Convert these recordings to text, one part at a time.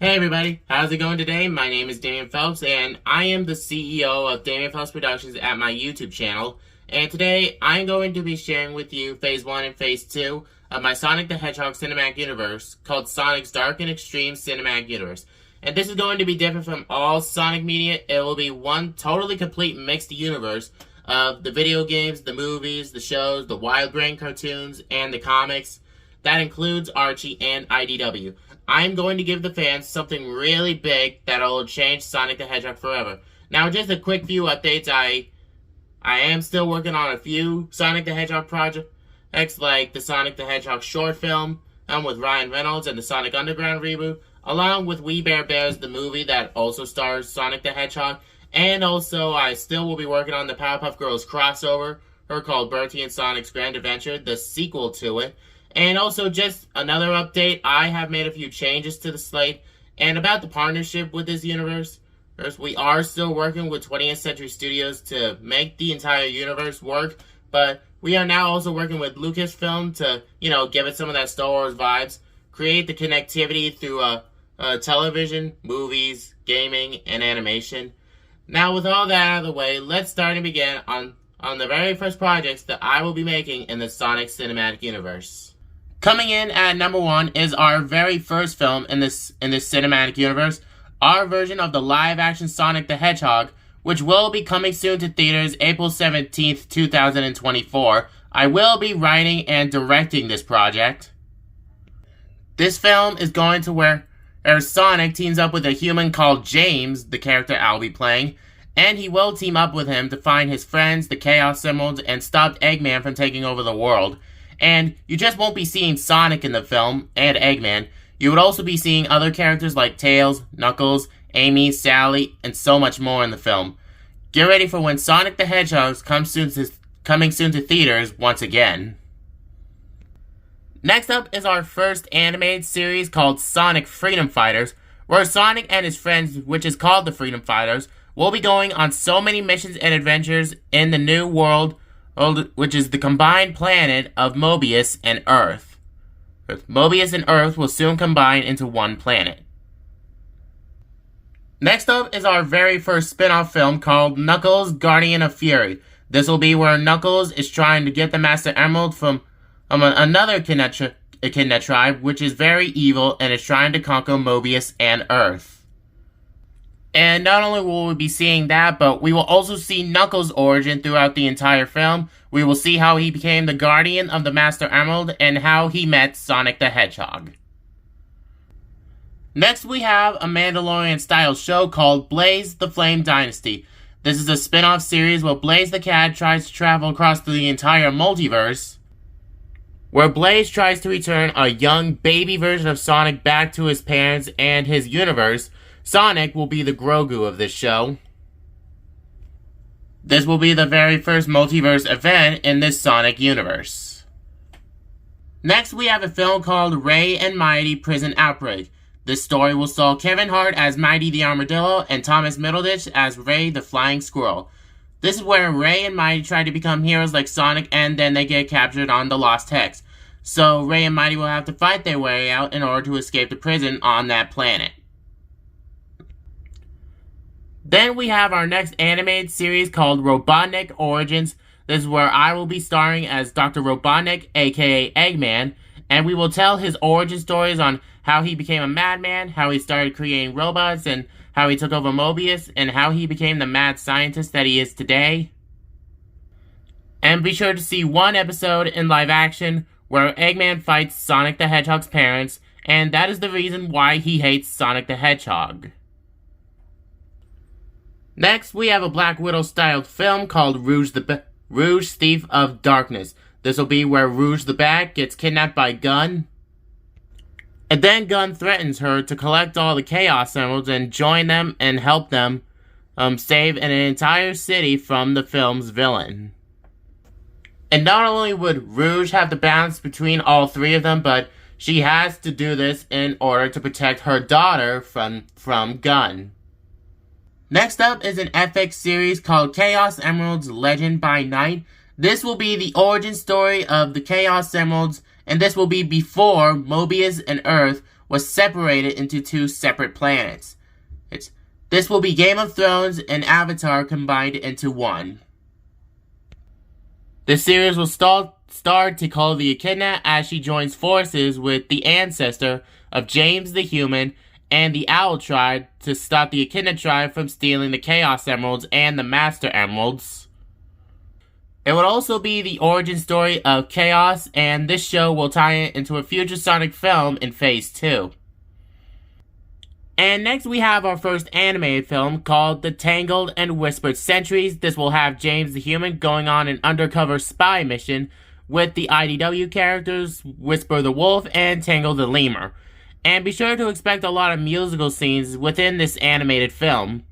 Hey everybody, how's it going today? My name is Damien Phelps and I am the CEO of Damien Phelps Productions at my YouTube channel. And today I'm going to be sharing with you Phase 1 and Phase 2 of my Sonic the Hedgehog cinematic universe called Sonic's Dark and Extreme Cinematic Universe. And this is going to be different from all Sonic media. It will be one totally complete mixed universe of the video games, the movies, the shows, the Wild Brain cartoons, and the comics. That includes Archie and IDW. I'm going to give the fans something really big that'll change Sonic the Hedgehog forever. Now, just a quick few updates. I am still working on a few Sonic the Hedgehog projects, like the Sonic the Hedgehog short film with Ryan Reynolds and the Sonic Underground reboot, along with We Bare Bears, the movie that also stars Sonic the Hedgehog. And also, I still will be working on the Powerpuff Girls crossover, called Bertie and Sonic's Grand Adventure, the sequel to it. And also, just another update, I have made a few changes to the slate. And about the partnership with this universe, first, we are still working with 20th Century Studios to make the entire universe work. But we are now also working with Lucasfilms to, give it some of that Star Wars vibes. Create the connectivity through television, movies, gaming, and animation. Now, with all that out of the way, let's start and begin on the very first projects that I will be making in the Sonic Cinematic Universe. Coming in at number 1 is our very first film in this cinematic universe, our version of the live-action Sonic the Hedgehog, which will be coming soon to theaters April 17th, 2024. I will be writing and directing this project. This film is going to where Sonic teams up with a human called James, the character I'll be playing, and he will team up with him to find his friends, the Chaos Emeralds, and stop Eggman from taking over the world. And you just won't be seeing Sonic in the film, and Eggman. You would also be seeing other characters like Tails, Knuckles, Amy, Sally, and so much more in the film. Get ready for when Sonic the Hedgehog coming soon to theaters once again. Next up is our first animated series called Sonic Freedom Fighters, where Sonic and his friends, which is called the Freedom Fighters, will be going on so many missions and adventures in the new world, which is the combined planet of Mobius and Earth. Mobius and Earth will soon combine into one planet. Next up is our very first spin-off film called Knuckles, Guardian of Fury. This will be where Knuckles is trying to get the Master Emerald from another Echidna tribe, which is very evil and is trying to conquer Mobius and Earth. And not only will we be seeing that, but we will also see Knuckles' origin throughout the entire film. We will see how he became the Guardian of the Master Emerald and how he met Sonic the Hedgehog. Next, we have a Mandalorian-style show called Blaze the Flame Dynasty. This is a spin-off series where Blaze the Cat tries to travel across the entire multiverse, where Blaze tries to return a young baby version of Sonic back to his parents and his universe. Sonic will be the Grogu of this show. This will be the very first multiverse event in this Sonic universe. Next, we have a film called Ray and Mighty Prison Outbreak. This story will star Kevin Hart as Mighty the Armadillo and Thomas Middleditch as Ray the Flying Squirrel. This is where Ray and Mighty try to become heroes like Sonic, and then they get captured on the Lost Hex. So Ray and Mighty will have to fight their way out in order to escape the prison on that planet. Then we have our next animated series called Robotnik Origins. This is where I will be starring as Dr. Robotnik, aka Eggman, and we will tell his origin stories on how he became a madman, how he started creating robots, and how he took over Mobius, and how he became the mad scientist that he is today. And be sure to see one episode in live action where Eggman fights Sonic the Hedgehog's parents, and that is the reason why he hates Sonic the Hedgehog. Next, we have a Black Widow-styled film called Rouge Thief of Darkness. This will be where Rouge the Bat gets kidnapped by Gun, and then Gun threatens her to collect all the Chaos Emeralds and join them and help them save an entire city from the film's villain. And not only would Rouge have to balance between all three of them, but she has to do this in order to protect her daughter from Gun. Next up is an FX series called Chaos Emeralds Legend by Night. This will be the origin story of the Chaos Emeralds, and this will be before Mobius and Earth was separated into two separate planets. This will be Game of Thrones and Avatar combined into one. The series will star T'Challa the Echidna as she joins forces with the ancestor of James the Human and the Owl Tribe to stop the Echidna Tribe from stealing the Chaos Emeralds and the Master Emeralds. It would also be the origin story of Chaos, and this show will tie it into a future Sonic film in Phase 2. And next we have our first animated film called The Tangled and Whispered Centuries. This will have James the Human going on an undercover spy mission with the IDW characters Whisper the Wolf and Tangle the Lemur. And be sure to expect a lot of musical scenes within this animated film.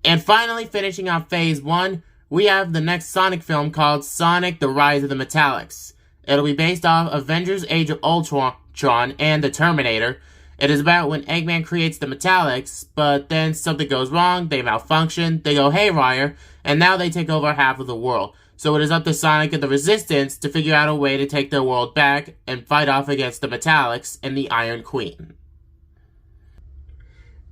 And finally, finishing off Phase 1, we have the next Sonic film called Sonic the Rise of the Metallics. It'll be based off Avengers Age of Ultron and the Terminator. It is about when Eggman creates the Metallics, but then something goes wrong, they malfunction, they go haywire, and now they take over half of the world. So it is up to Sonic and the Resistance to figure out a way to take their world back and fight off against the Metallics and the Iron Queen.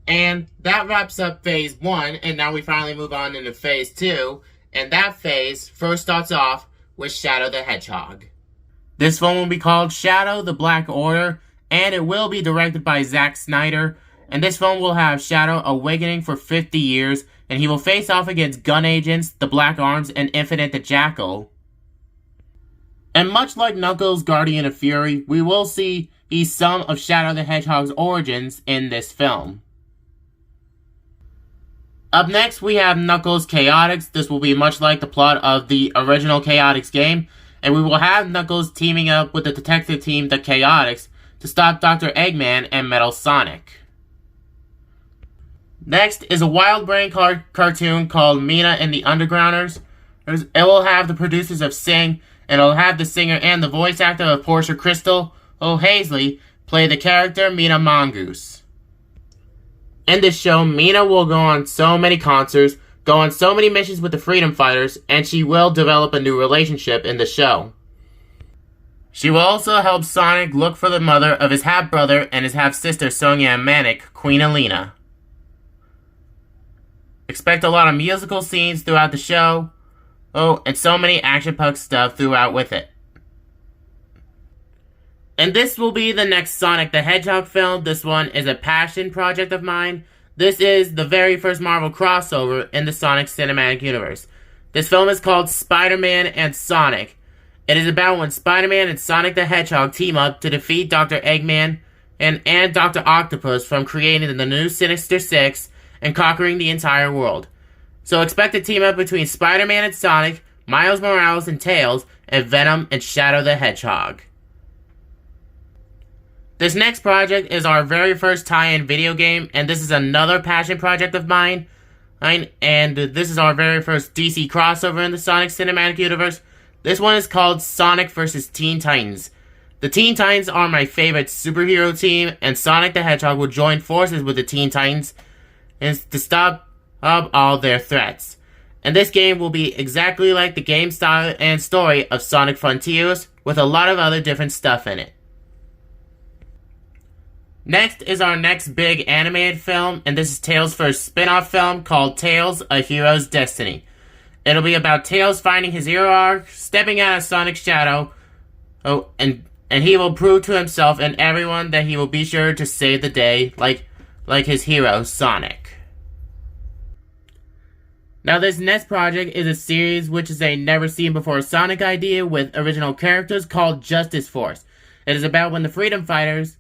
And that wraps up Phase 1, and now we finally move on into Phase 2, and that phase first starts off with Shadow the Hedgehog. This film will be called Shadow the Black Order, and it will be directed by Zack Snyder, and this film will have Shadow awakening for 50 years, and he will face off against Gun Agents, the Black Arms, and Infinite the Jackal. And much like Knuckles, Guardian of Fury, we will see some of Shadow the Hedgehog's origins in this film. Up next, we have Knuckles Chaotix. This will be much like the plot of the original Chaotix game, and we will have Knuckles teaming up with the detective team, the Chaotix, to stop Dr. Eggman and Metal Sonic. Next is a Wild Brain cartoon called Mina and the Undergrounders. It will have the producers of Sing, and it will have the singer and the voice actor of Portia Crystal, O'Haisley, play the character Mina Mongoose. In this show, Mina will go on so many concerts, go on so many missions with the Freedom Fighters, and she will develop a new relationship in the show. She will also help Sonic look for the mother of his half-brother and his half-sister Sonia and Manic, Queen Alina. Expect a lot of musical scenes throughout the show, and so many action-packed stuff throughout with it. And this will be the next Sonic the Hedgehog film. This one is a passion project of mine. This is the very first Marvel crossover in the Sonic Cinematic Universe. This film is called Spider-Man and Sonic. It is about when Spider-Man and Sonic the Hedgehog team up to defeat Dr. Eggman and Dr. Octopus from creating the new Sinister Six and conquering the entire world. So expect a team up between Spider-Man and Sonic, Miles Morales and Tails, and Venom and Shadow the Hedgehog. This next project is our very first tie-in video game, and this is another passion project of mine. And this is our very first DC crossover in the Sonic Cinematic Universe. This one is called Sonic vs. Teen Titans. The Teen Titans are my favorite superhero team, and Sonic the Hedgehog will join forces with the Teen Titans to stop all their threats. And this game will be exactly like the game style and story of Sonic Frontiers, with a lot of other different stuff in it. Next is our next big animated film, and this is Tails' first spin-off film called Tails: A Hero's Destiny. It'll be about Tails finding his hero arc, stepping out of Sonic's shadow, and he will prove to himself and everyone that he will be sure to save the day, like his hero, Sonic. Now this next project is a series which is a never-seen-before Sonic idea with original characters called Justice Force. It is about when the Freedom Fighters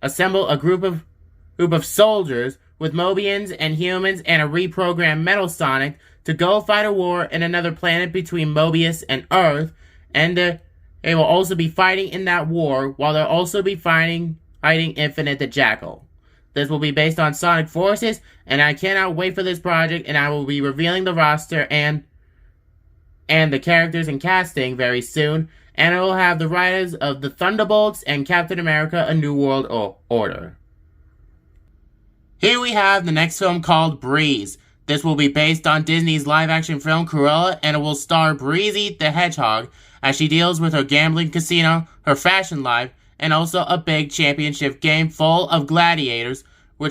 assemble a group of soldiers with Mobians and humans and a reprogrammed Metal Sonic to go fight a war in another planet between Mobius and Earth, and they will also be fighting in that war while they'll also be fighting Infinite the Jackal. This will be based on Sonic Forces, and I cannot wait for this project, and I will be revealing the roster and the characters and casting very soon. And it will have the writers of the Thunderbolts and Captain America: A New World Order. Here we have the next film called Breeze. This will be based on Disney's live-action film Cruella, and it will star Breezy the Hedgehog as she deals with her gambling casino, her fashion life, and also a big championship game full of gladiators, where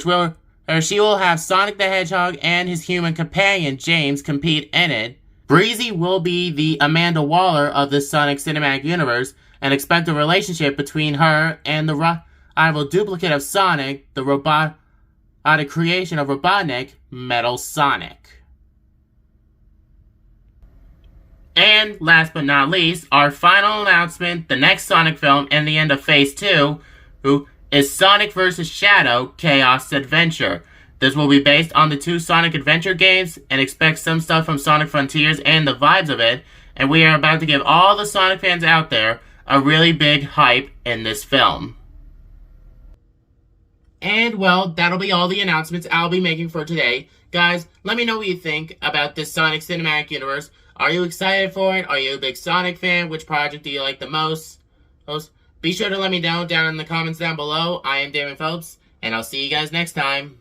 she will have Sonic the Hedgehog and his human companion James compete in it. Breezy will be the Amanda Waller of the Sonic Cinematic Universe, and expect a relationship between her and the rival duplicate of Sonic, the robotic creation of Robotnik, Metal Sonic. And last but not least, our final announcement, the next Sonic film and the end of Phase 2, is Sonic vs. Shadow Chaos Adventure. This will be based on the two Sonic Adventure games, and expect some stuff from Sonic Frontiers and the vibes of it, and we are about to give all the Sonic fans out there a really big hype in this film. And well, that'll be all the announcements I'll be making for today. Guys, let me know what you think about this Sonic Cinematic Universe. Are you excited for it? Are you a big Sonic fan? Which project do you like the most? Be sure to let me know down in the comments down below. I am Damien Phelps, and I'll see you guys next time.